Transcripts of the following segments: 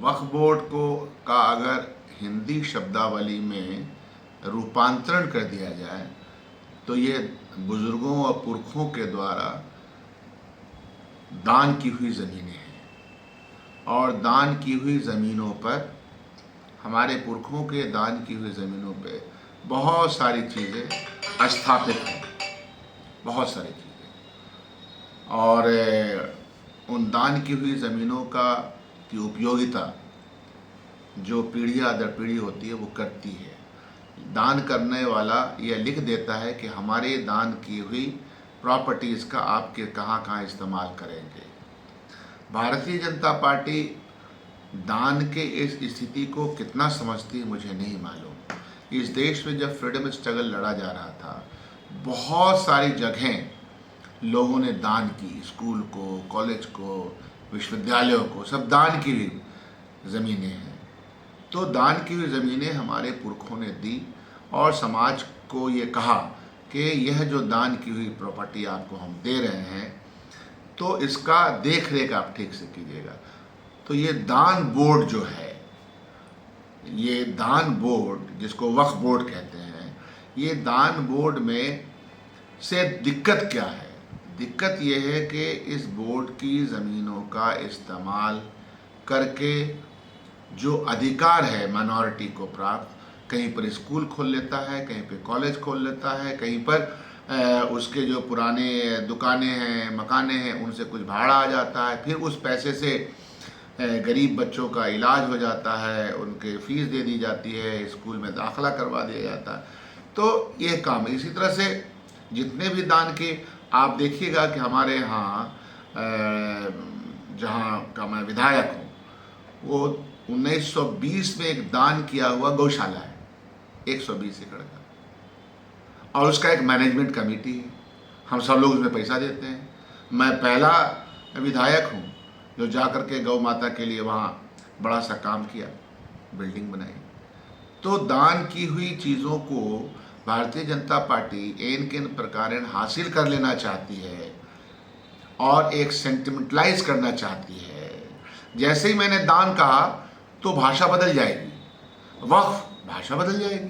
वक्फ board को का अगर हिंदी शब्दावली में रूपांतरण कर दिया जाए तो ये बुजुर्गों और पुरखों के द्वारा दान की हुई ज़मीनें हैं, और दान की हुई ज़मीनों पर, हमारे पुरखों के दान की हुई ज़मीनों पे बहुत सारी चीज़ें स्थापित हैं, बहुत सारी चीज़ें। और उन दान की हुई ज़मीनों की उपयोगिता जो पीढ़ियाँ दर पीढ़ी होती है वो करती है। दान करने वाला यह लिख देता है कि हमारे दान की हुई प्रॉपर्टीज़ का आपके कहाँ कहाँ इस्तेमाल करेंगे। भारतीय जनता पार्टी दान के इस स्थिति को कितना समझती है मुझे नहीं मालूम। इस देश में जब फ्रीडम स्ट्रगल लड़ा जा रहा था, बहुत सारी जगहें लोगों ने दान की, स्कूल को, कॉलेज को, विश्वविद्यालयों को, सब दान की हुई ज़मीनें हैं। तो दान की हुई ज़मीनें हमारे पुरखों ने दी और समाज को ये कहा कि यह जो दान की हुई प्रॉपर्टी आपको हम दे रहे हैं तो इसका देख रेख आप ठीक से कीजिएगा। तो ये दान बोर्ड जो है, ये दान बोर्ड जिसको वक्फ बोर्ड कहते हैं, ये दान बोर्ड में से दिक्कत क्या है? दिक्कत ये है कि इस बोर्ड की ज़मीनों का इस्तेमाल करके जो अधिकार है माइनॉरिटी को प्राप्त, कहीं पर स्कूल खोल लेता है, कहीं पर कॉलेज खोल लेता है, कहीं पर उसके जो पुराने दुकानें हैं, मकानें हैं, उनसे कुछ भाड़ा आ जाता है, फिर उस पैसे से गरीब बच्चों का इलाज हो जाता है, उनके फीस दे दी जाती है, स्कूल में दाखिला करवा दिया जाता है। तो यह काम है। इसी तरह से जितने भी दान के आप देखिएगा कि हमारे यहाँ जहाँ का मैं विधायक हूँ, वो 1920 में एक दान किया हुआ गौशाला है, 120 एकड़ का, और उसका एक मैनेजमेंट कमेटी है। हम सब लोग उसमें पैसा देते हैं। मैं पहला विधायक हूँ जो जा कर के गौ माता के लिए वहाँ बड़ा सा काम किया, बिल्डिंग बनाई। तो दान की हुई चीज़ों को भारतीय जनता पार्टी एन के प्रकार हासिल कर लेना चाहती है और एक सेंटिमेंटलाइज करना चाहती है। जैसे ही मैंने दान कहा तो भाषा बदल जाएगी, वक्फ भाषा बदल जाएगी,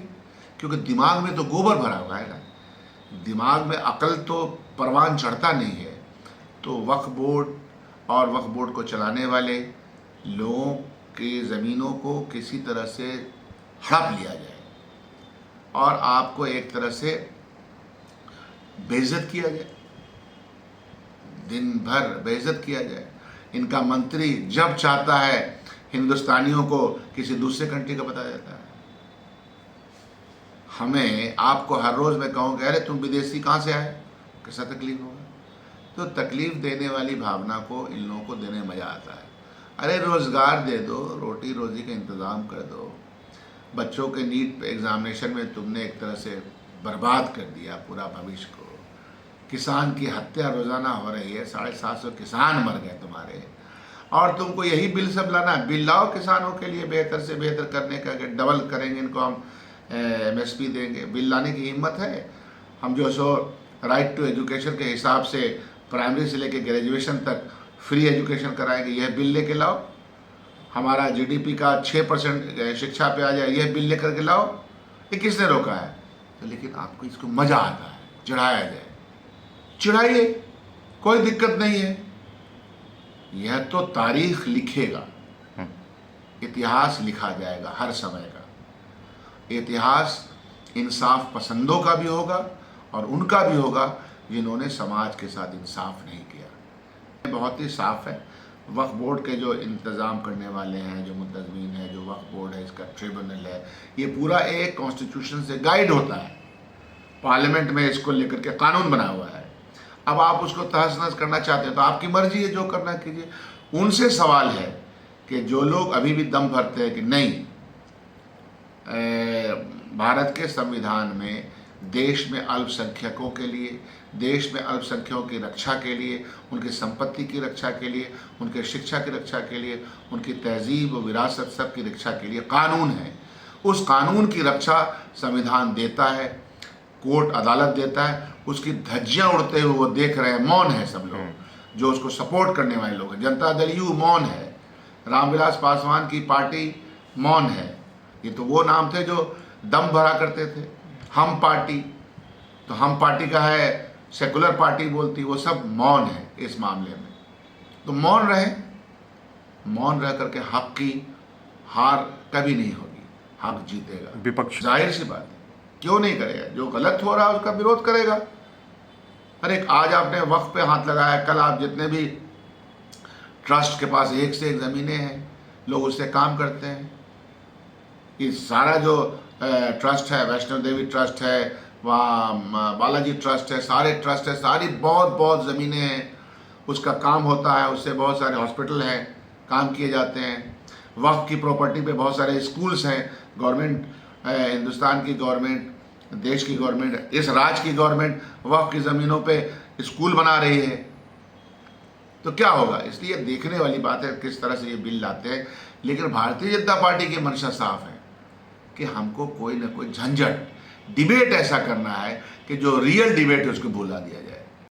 क्योंकि दिमाग में तो गोबर भरा हुआ है ना, दिमाग में अकल तो परवान चढ़ता नहीं है। तो वक्फ बोर्ड और वक्फ बोर्ड को चलाने वाले लोगों की ज़मीनों को किसी तरह से हड़प लिया जाए और आपको एक तरह से बेइज्जत किया जाए, दिन भर बेइज्जत किया जाए। इनका मंत्री जब चाहता है हिंदुस्तानियों को किसी दूसरे कंट्री का बता देता है। हमें आपको हर रोज़ मैं कहूँगा, अरे तुम विदेशी कहाँ से आए, कैसा तकलीफ होगा। तो तकलीफ़ देने वाली भावना को इन लोगों को देने में मज़ा आता है। अरे रोज़गार दे दो, रोटी रोज़ी का इंतज़ाम कर दो। बच्चों के नीट एग्ज़ामिनेशन में तुमने एक तरह से बर्बाद कर दिया पूरा भविष्य को। किसान की हत्या रोज़ाना हो रही है, 750 किसान मर गए तुम्हारे, और तुमको यही बिल सब लाना है। बिल लाओ किसानों के लिए बेहतर से बेहतर करने का, डबल करेंगे इनको, हम MSP देंगे। बिल लाने की हिम्मत है? हम जो सो राइट टू एजुकेशन के हिसाब से प्राइमरी से लेकर ग्रेजुएशन तक फ्री एजुकेशन कराएंगे, यह बिल लेके लाओ। हमारा GDP का 6% शिक्षा पे आ जाए, यह बिल लेकर के लाओ। ये किसने रोका है? तो लेकिन आपको इसको मज़ा आता है, चढ़ाया जाए, चिढ़ाइए, कोई दिक्कत नहीं है। यह तो तारीख लिखेगा, इतिहास लिखा जाएगा हर समय का। इतिहास इंसाफ पसंदों का भी होगा और उनका भी होगा जिन्होंने समाज के साथ इंसाफ नहीं किया। बहुत ही साफ है। वक्फ बोर्ड के जो इंतज़ाम करने वाले हैं, जो मुंतज़मीन है, जो वक्फ बोर्ड है, इसका ट्रिब्यूनल है, ये पूरा एक कॉन्स्टिट्यूशन से गाइड होता है। पार्लियामेंट में इसको लेकर के कानून बना हुआ है। अब आप उसको तहस नहस करना चाहते हैं तो आपकी मर्जी है, जो करना कीजिए। उनसे सवाल है कि जो लोग अभी भी दम भरते हैं कि नहीं, भारत के संविधान में देश में अल्पसंख्यकों के लिए, देश में अल्पसंख्यकों की रक्षा के लिए, उनकी संपत्ति की रक्षा के लिए, उनके शिक्षा की रक्षा के लिए, उनकी तहजीब व विरासत सब की रक्षा के लिए कानून है। उस कानून की रक्षा संविधान देता है, कोर्ट अदालत देता है। उसकी धज्जियाँ उड़ते हुए वो देख रहे हैं, मौन है सब लोग, जो उसको सपोर्ट करने वाले लोग हैं। जनता दल यू मौन है, रामविलास पासवान की पार्टी मौन है। ये तो वो नाम थे जो दम भरा करते थे। हम पार्टी, तो हम पार्टी का है, सेकुलर पार्टी बोलती, वो सब मौन है इस मामले में। तो मौन रहे, मौन रह करके हक की हार कभी नहीं होगी, हक जीतेगा। विपक्ष जाहिर सी बात है, क्यों नहीं करेगा? जो गलत हो रहा है उसका विरोध करेगा। अरे आज आपने वक्फ पे हाथ लगाया, कल आप जितने भी ट्रस्ट के पास एक से एक ज़मीनें हैं, लोग उससे काम करते हैं। ये सारा जो ट्रस्ट है, वैष्णो देवी ट्रस्ट है, वहाँ बालाजी ट्रस्ट है, सारे ट्रस्ट है, सारी बहुत बहुत ज़मीनें हैं, उसका काम होता है, उससे बहुत सारे हॉस्पिटल हैं, काम किए जाते हैं। वक्फ की प्रॉपर्टी पे बहुत सारे स्कूल्स हैं। गवर्नमेंट, हिंदुस्तान की गवर्नमेंट, देश की गवर्नमेंट, इस राज्य की गवर्नमेंट वक्फ की ज़मीनों पे स्कूल बना रही है। तो क्या होगा? इसलिए देखने वाली बात है किस तरह से ये बिल लाते हैं। लेकिन भारतीय जनता पार्टी की मंशा साफ है कि हमको कोई ना कोई झंझट, डिबेट ऐसा करना है कि जो रियल डिबेट है उसको भुला दिया जाए।